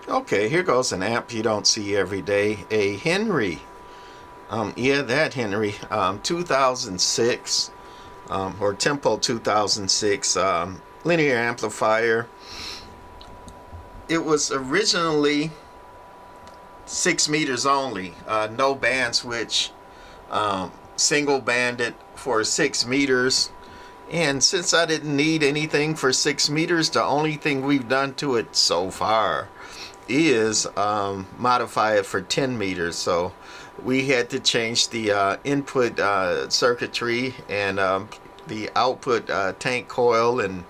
Okay, here goes an amp you don't see every day. A Henry. Yeah, that Henry. 2006, or Tempo 2006 linear amplifier. It was originally 6 meters only. No band switch. Single banded for 6 meters. And since I didn't need anything for 6 meters, the only thing we've done to it so far is modify it for 10 meters. So we had to change the input circuitry and the output tank coil and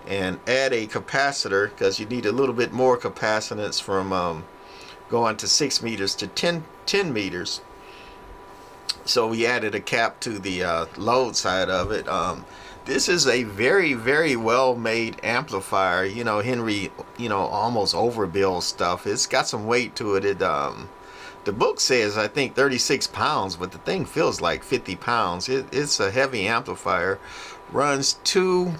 add a capacitor, because you need a little bit more capacitance from going to 6 meters to 10 meters. So we added a cap to the load side of it. This is a very, very well made amplifier. You know, Henry, almost overbuild stuff. It's got some weight to it. The book says, I think, 36 pounds, but the thing feels like 50 pounds. It's a heavy amplifier. Runs two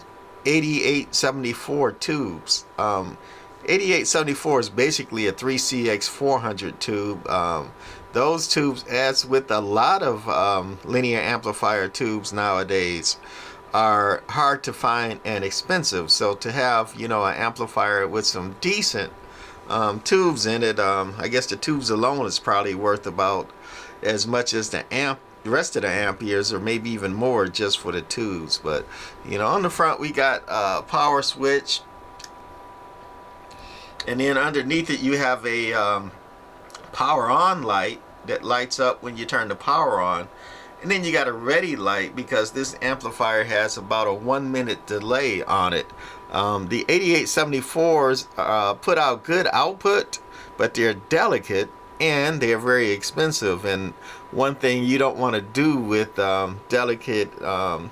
8874 tubes. 8874 is basically a 3CX400 tube. Those tubes, as with a lot of linear amplifier tubes nowadays, are hard to find and expensive. So to have, an amplifier with some decent tubes in it, I guess the tubes alone is probably worth about as much as the rest of the amperes, or maybe even more, just for the tubes. But on the front we got a power switch, and then underneath it you have a power on light that lights up when you turn the power on. And then you got a ready light, because this amplifier has about a 1 minute delay on it. The 8874s put out good output, but they're delicate and they're very expensive. And one thing you don't want to do with delicate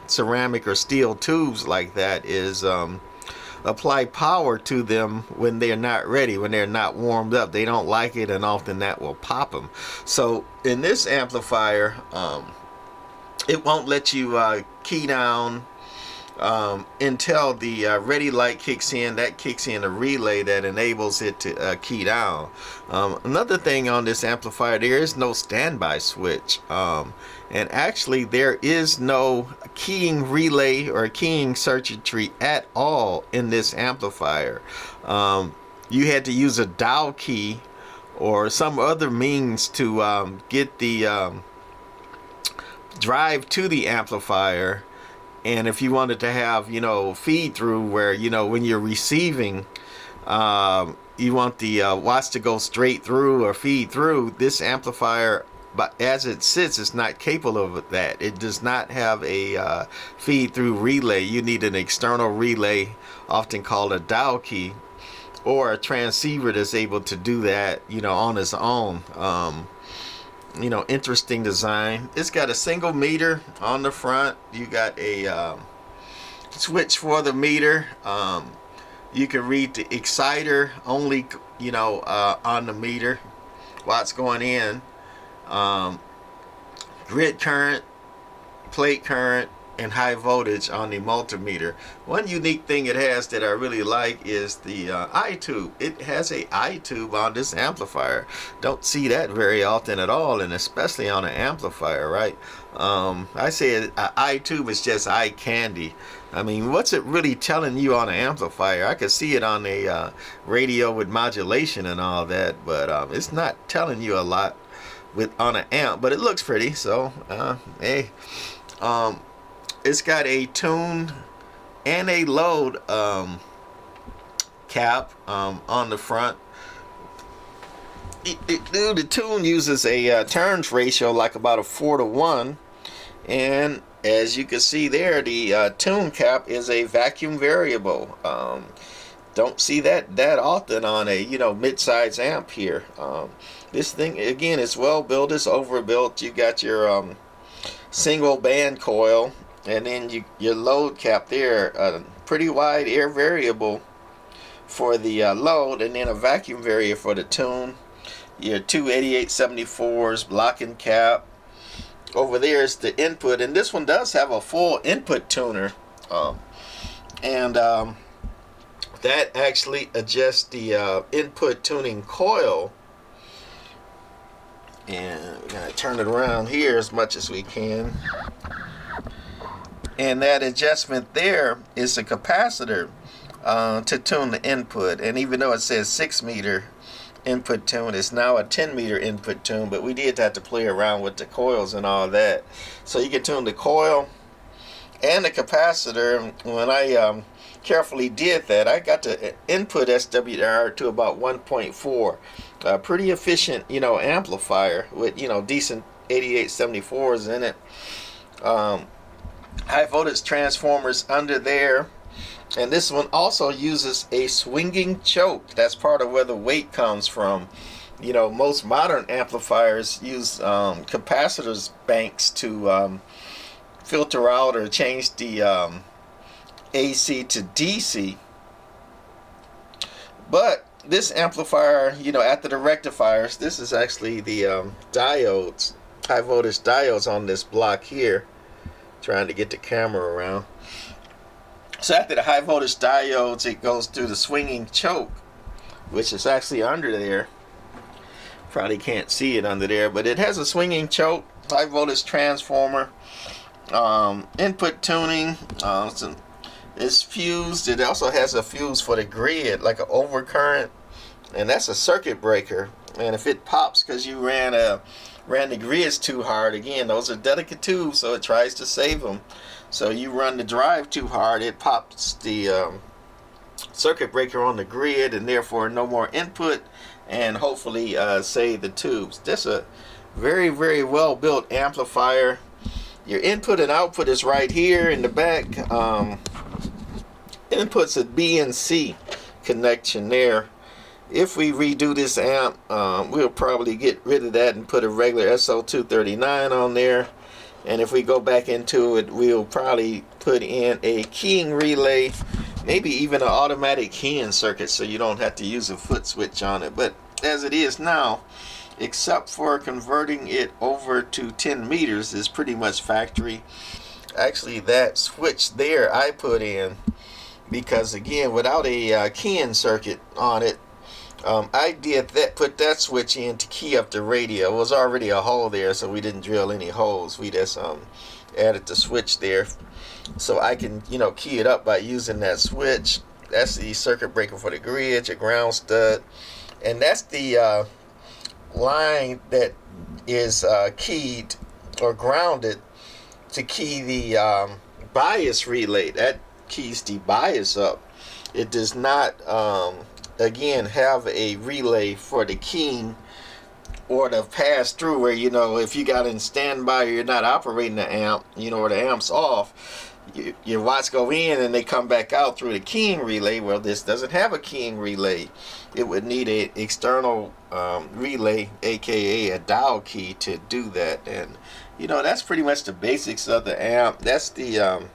ceramic or steel tubes like that is apply power to them when they're not ready, when they're not warmed up. They don't like it, and often that will pop them. So in this amplifier, it won't let you key down until the ready light kicks in. That kicks in a relay that enables it to key down. Another thing on this amplifier, there is no standby switch. And actually there is no keying relay or keying circuitry at all in this amplifier. You had to use a dial key or some other means to get the drive to the amplifier. And if you wanted to have feed through, where when you're receiving, you want the watts to go straight through or feed through, this amplifier, but as it sits, it's not capable of that. It does not have a feed through relay. You need an external relay, often called a dial key, or a transceiver that's able to do that on its own. Interesting design. It's got a single meter on the front. You got a switch for the meter. You can read the exciter only, on the meter while it's going in. Grid current, plate current, and high voltage on the multimeter. One unique thing it has that I really like is the I-tube. It has a I-tube on this amplifier. Don't see that very often at all, and especially on an amplifier, right? I say an I-tube is just eye candy. I mean, what's it really telling you on an amplifier? I could see it on a radio with modulation and all that, but it's not telling you a lot on an amp. But it looks pretty, so hey. It's got a tune and a load cap on the front. The tune uses a turns ratio like about a 4-to-1, and as you can see there, the tune cap is a vacuum variable. Don't see that often on a mid-size amp here. This thing again is well built. It's overbuilt. You got your single band coil. And then your load cap there, a pretty wide air variable for the load, and then a vacuum variable for the tune. Your two 8874s, blocking cap. Over there is the input, and this one does have a full input tuner. And that actually adjusts the input tuning coil. And we're going to turn it around here as much as we can. And that adjustment there is a capacitor to tune the input. And even though it says 6 meter input tune, it's now a 10 meter input tune, but we did have to play around with the coils and all that. So you can tune the coil and the capacitor. When I carefully did that, I got the input SWR to about 1.4. Pretty efficient, amplifier with, decent 8874s in it. High voltage transformers under there. And this one also uses a swinging choke. That's part of where the weight comes from. Most modern amplifiers use capacitors banks to filter out or change the AC to DC. But this amplifier, after the rectifiers, this is actually the diodes, high voltage diodes on this block here. Trying to get the camera around. So after the high voltage diodes, it goes through the swinging choke, which is actually under there. Probably can't see it under there, but it has a swinging choke, high voltage transformer, input tuning. It's fused. It also has a fuse for the grid, like an overcurrent, and that's a circuit breaker. And if it pops because you ran the grids too hard, again, those are delicate tubes, so it tries to save them. So you run the drive too hard, it pops the circuit breaker on the grid, and therefore no more input, and hopefully save the tubes. This is a very, very well built amplifier. Your input and output is right here in the back. Input's a B and C connection there. If we redo this amp, we'll probably get rid of that and put a regular SO239 on there. And if we go back into it, we'll probably put in a keying relay, maybe even an automatic keying circuit, so you don't have to use a foot switch on it. But as it is now, except for converting it over to 10 meters, is pretty much factory. Actually, that switch there I put in because, again, without a keying circuit on it, I did that, put that switch in to key up the radio. It was already a hole there, so we didn't drill any holes. We just added the switch there, so I can key it up by using that switch. That's the circuit breaker for the grid, your ground stud, and that's the line that is keyed or grounded to key the bias relay. That keys the bias up. It does not again have a relay for the keying or the pass through, where if you got in standby or you're not operating the amp, or the amp's off, your watts go in and they come back out through the keying relay. Well, this doesn't have a keying relay. It would need an external relay, aka a dial key, to do that. And that's pretty much the basics of the amp. That's the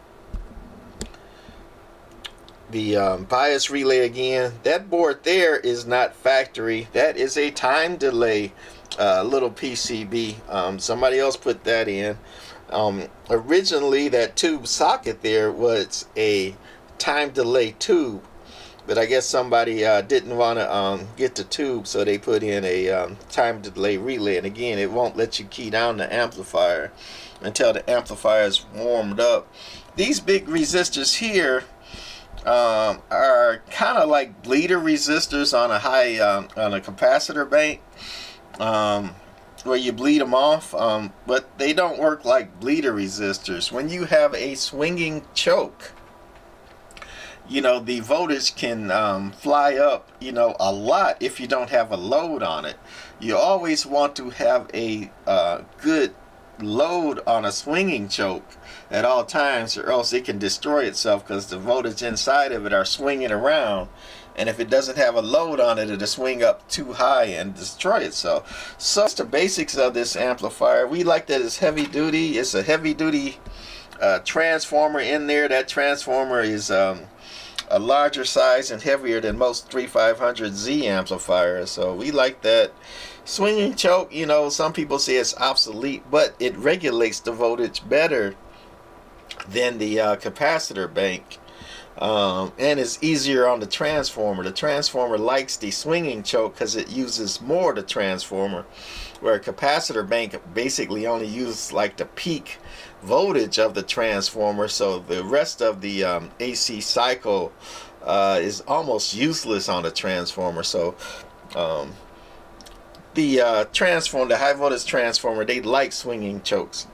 bias relay again. That board there is not factory. That is a time delay little PCB. Somebody else put that in. Originally, that tube socket there was a time delay tube, but I guess somebody didn't want to get the tube, so they put in a time delay relay. And again, it won't let you key down the amplifier until the amplifier is warmed up. These big resistors here are kind of like bleeder resistors on a high on a capacitor bank, where you bleed them off, but they don't work like bleeder resistors. When you have a swinging choke, the voltage can fly up a lot if you don't have a load on it. You always want to have a good load on a swinging choke at all times, or else it can destroy itself, because the voltage inside of it are swinging around, and if it doesn't have a load on it, it'll swing up too high and destroy itself. So that's the basics of this amplifier. We like that it's heavy duty. It's a heavy duty transformer in there. That transformer is a larger size and heavier than most 3500Z amplifiers, so we like that. Swinging choke, some people say it's obsolete, but it regulates the voltage better than the capacitor bank. And it's easier on the transformer. The transformer likes the swinging choke because it uses more of the transformer, where a capacitor bank basically only uses like the peak voltage of the transformer, so the rest of the AC cycle is almost useless on the transformer. So the high voltage transformer, they like swinging chokes.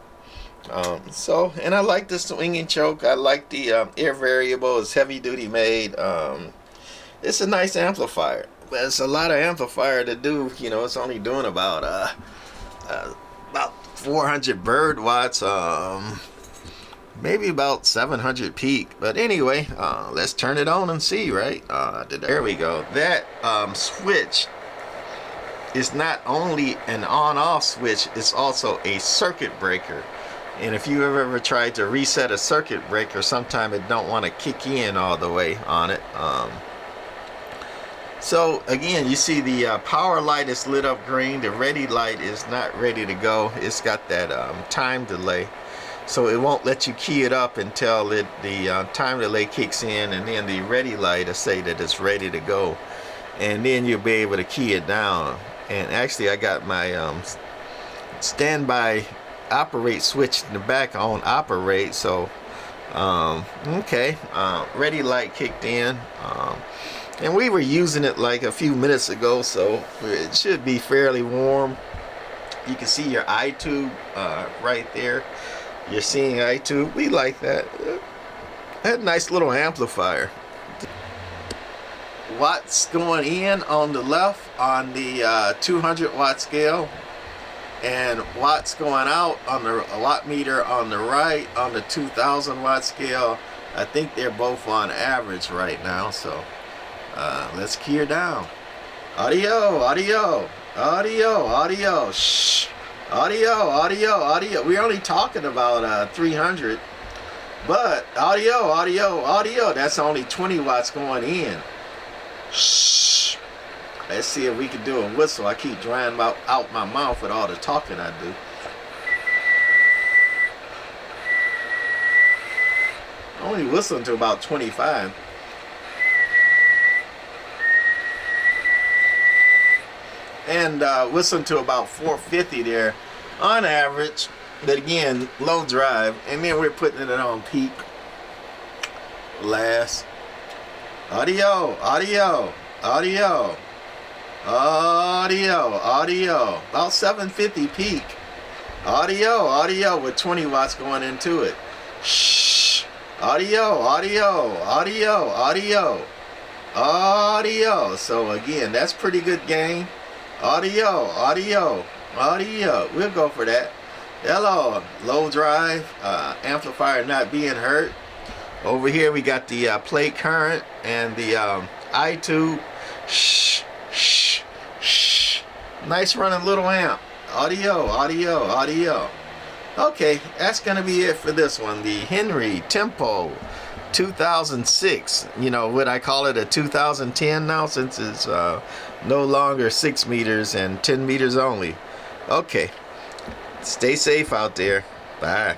And I like the swinging choke. I like the air variable. It's heavy duty made. It's a nice amplifier, but it's a lot of amplifier to do. You know, it's only doing about 400 bird watts, maybe about 700 peak. But anyway, let's turn it on and see, right? There we go. That switch is not only an on-off switch, it's also a circuit breaker. And if you ever tried to reset a circuit breaker, sometimes it don't want to kick in all the way on it. So again, you see the power light is lit up green. The ready light is not ready to go. It's got that time delay, so it won't let you key it up until the time delay kicks in, and then the ready light will say that it's ready to go, and then you'll be able to key it down. And actually, I got my standby operate switch in the back on operate. So okay, ready light kicked in. And we were using it like a few minutes ago, so it should be fairly warm. You can see your eye tube right there. You're seeing eye tube. We like that. That nice little amplifier. Watts going in on the left on the 200 watt scale, and watts going out on the watt meter on the right on the 2000 watt scale. I think they're both on average right now, so let's key her down. Audio, audio, audio, audio, shh, audio, audio, audio. We're only talking about 300, but audio, audio, audio, that's only 20 watts going in. Shh. Let's see if we can do a whistle. I keep drying out my mouth with all the talking I do. Only whistling to about 25. And whistling to about 450 there on average, but again, low drive. And then we're putting it on peak last. Audio, audio, audio, audio, audio, about 750 peak. Audio, audio with 20 watts going into it. Shh. Audio, audio, audio, audio, audio. So again, that's pretty good gain. Audio, audio, audio. We'll go for that. Hello, low drive, amplifier not being hurt. Over here we got the plate current and the eye tube. Shh, shh, shh. Nice running little amp. Audio, audio, audio. Okay, that's gonna be it for this one. The Henry Tempo 2006. You know, would I call it a 2010 now, since it's no longer 6 meters and 10 meters only. Okay, stay safe out there. Bye.